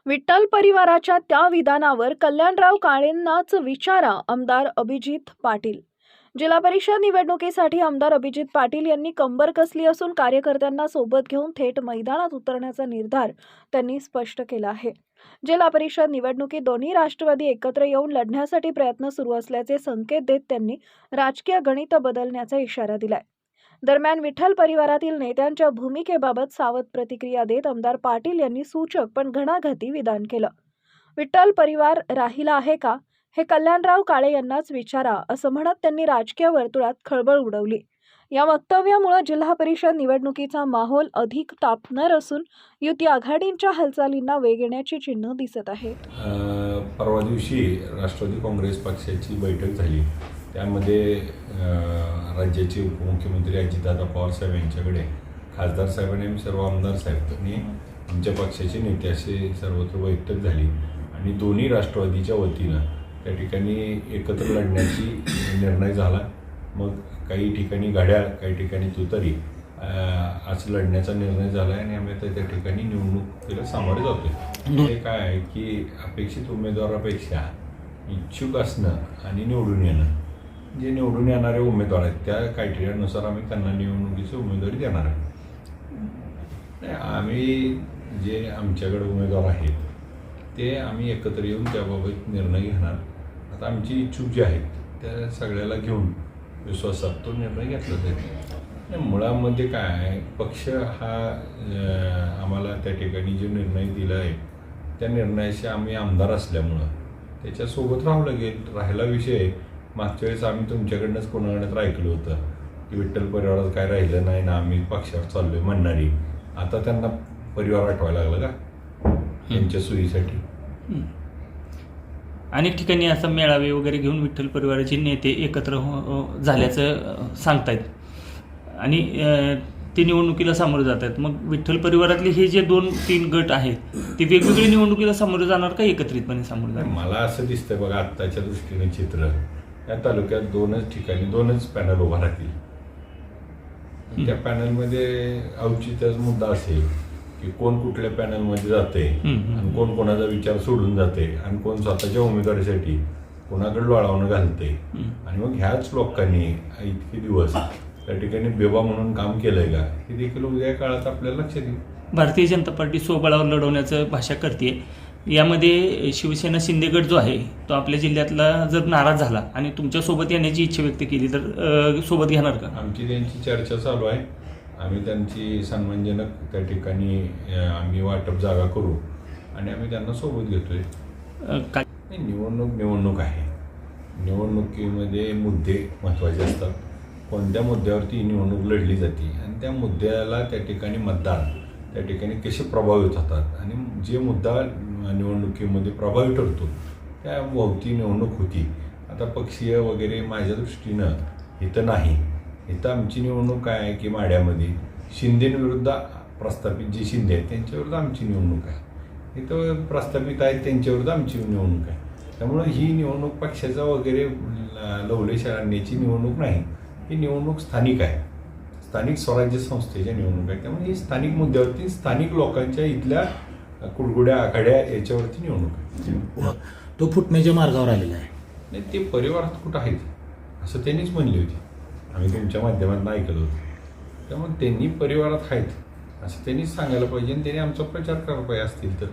विठ्ठल परिवाराच्या त्या विधानावर कल्याणराव काळेंनाच विचारा, आमदार अभिजित पाटील. जिल्हा परिषद निवडणुकीसाठी आमदार अभिजित पाटील यांनी कंबर कसली असून कार्यकर्त्यांना सोबत घेऊन थेट मैदानात उतरण्याचा निर्धार त्यांनी स्पष्ट केला आहे. जिल्हा परिषद निवडणुकीत दोन्ही राष्ट्रवादी एकत्र येऊन लढण्यासाठी प्रयत्न सुरू असल्याचे संकेत देत त्यांनी राजकीय गणित बदलण्याचा इशारा दिलाय. दरम्यान विठ्ठल परिवारातील नेत्यांच्या भूमिकेबाबत सावध प्रतिक्रिया देत आमदार पाटील यांनी सूचक पण घणाघाती विधान केलं. विठ्ठल परिवार राहिला आहे का, हे कल्याणराव काळे यांनाच विचारा, असं म्हणत त्यांनी राजकीय वर्तुळात खळबळ उडवली. या वक्तव्यामुळे जिल्हा परिषद निवडणुकीचा माहोल अधिक तापणार असून युती आघाडींच्या हालचालींना वेग येण्याची चिन्ह दिसत आहेत. परवा दिवशी राष्ट्रवादी काँग्रेस पक्षाची बैठक झाली. त्यामध्ये राज्याचे उपमुख्यमंत्री अजितदादा पवार साहेब यांच्याकडे खासदार साहेबांनी आम्ही सर्व आमदार साहेबांनी आमच्या पक्षाचे नेते असे सर्वत्र बैठक झाली आणि दोन्ही राष्ट्रवादीच्या वतीनं त्या ठिकाणी एकत्र लढण्याची निर्णय झाला. मग काही ठिकाणी गाड्या, काही ठिकाणी तुतारी असं लढण्याचा निर्णय झाला आणि आम्ही आता त्या ठिकाणी निवडणुकीला सामोरे जातोय. हे काय आहे की अपेक्षित उमेदवारापेक्षा इच्छुक असणं आणि निवडून येणं, जे निवडून येणारे उमेदवार आहेत त्या क्रायटेरियानुसार आम्ही त्यांना निवडणुकीची उमेदवारी देणार आहे. आम्ही जे आमच्याकडे उमेदवार आहेत ते आम्ही एकत्र येऊन त्याबाबत निर्णय घेणार. आता आमची इच्छुक जे आहेत त्या सगळ्याला घेऊन विश्वासात तो निर्णय घेतला जाईल. मुळामध्ये काय आहे, पक्ष हा आम्हाला त्या ठिकाणी जो निर्णय दिला आहे त्या निर्णयाशी आम्ही आमदार असल्यामुळं त्याच्यासोबत राहिला विषय. मागच्या वेळेस आम्ही तुमच्याकडनंच कोणाकडे ऐकलं होतं की विठ्ठल परिवारात काय राहिलं नाही ना, आम्ही पक्षावर चाललोय म्हणणारी. आता त्यांना परिवार आठवायला लागला का त्यांच्या सोयीसाठी? अनेक ठिकाणी असं मेळावे वगैरे घेऊन विठ्ठल परिवाराचे नेते एकत्र झाल्याचं सांगतायत आणि ते निवडणुकीला सामोरे जात आहेत. मग विठ्ठल परिवारातले हे जे 2-3 गट आहेत ते वेगवेगळे निवडणुकीला सामोरे जाणार का एकत्रितपणे सामोरे जाणार? मला असं दिसतंय बघा, आत्ताच्या दृष्टीने चित्र या तालुक्यात 2च ठिकाणी 2च पॅनल उभा राहतील. त्या पॅनलमध्ये औचित्याचा मुद्दा असेल की कोण कुठल्या पॅनलमध्ये जाते आणि कोण कोणाचा विचार सोडून जाते आणि कोण स्वतःच्या उमेदवारीसाठी कोणाकडे लोळावणं घालते. आणि मग ह्याच लोकांनी इतके दिवस त्या ठिकाणी बेबा म्हणून काम केलंय का, हे देखील उद्या काळात आपल्याला लक्षात येईल. भारतीय जनता पार्टी स्वबळावर लढवण्याचं भाषा करते. यामध्ये शिवसेना शिंदे गट जो आहे तो आपल्या जिल्ह्यातला जर नाराज झाला आणि तुमच्यासोबत येण्याची इच्छा व्यक्त केली तर सोबत घेणार का? आमची त्यांची चर्चा चालू आहे. आम्ही त्यांची सन्मानजनक त्या ठिकाणी आम्ही वाटप जागा करू आणि आम्ही त्यांना सोबत घेतोय. निवडणूक आहे. निवडणुकीमध्ये मुद्दे महत्त्वाचे असतात. कोणत्या मुद्द्यावरती निवडणूक लढली जाते आणि त्या मुद्द्याला त्या ठिकाणी मतदार त्या ठिकाणी कसे प्रभावित होतात आणि जे मुद्दा निवडणुकीमध्ये प्रभावी ठरतो त्या भोवती निवडणूक होती. आता पक्षीय वगैरे माझ्या दृष्टीनं इथं नाही. इथं आमची निवडणूक काय आहे की माड्यामध्ये शिंदेविरुद्ध प्रस्थापित जे शिंदे आहेत त्यांच्याविरुद्ध आमची निवडणूक आहे. इथं प्रस्थापित आहेत त्यांच्याविरुद्ध आमची निवडणूक आहे. त्यामुळं ही निवडणूक पक्षाचा वगैरे लवलेश आणण्याची निवडणूक नाही. ही निवडणूक स्थानिक आहे, स्थानिक स्वराज्य संस्थेच्या निवडणूक आहे. त्यामुळे ही स्थानिक मुद्द्यावरती स्थानिक लोकांच्या इथल्या कुडगुड्या आखाड्या याच्यावरती निवडणूक आहे. तो फुटण्याच्या मार्गावर आलेला आहे. नाही, ते परिवारात कुठं आहेत असं त्यांनीच म्हणली होती. आम्ही तुमच्या माध्यमातून ऐकलं होतं. त्यामुळे त्यांनी परिवारात आहेत असं त्यांनीच सांगायला पाहिजे आणि त्यांनी आमचा प्रचार करायला पाहिजे. असतील तर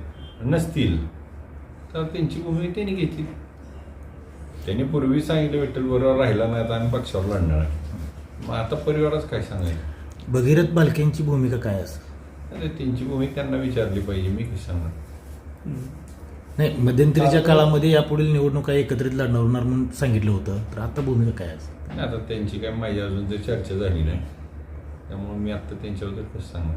नसतील तर त्यांची भूमिका त्यांनी घेतली. त्यांनी पूर्वी सांगितलं विठ्ठल बरोबर राहिला नाही तर आम्ही पक्षावर लढणार आहे. मग आता परिवारच काय सांगायचं? भगीरथ बालकेंची भूमिका काय असं? त्यांची भूमिका त्यांना विचारली पाहिजे, मी कशी सांगणार? नाही, मध्यंतरीच्या काळामध्ये यापुढील निवडणुका एकत्रित लढणार म्हणून सांगितलं होतं, तर आता भूमिका काय असं? आता त्यांची काय माझी अजून तर चर्चा झाली नाही. त्यामुळे मी आता त्यांच्याबद्दल कसं सांगणार?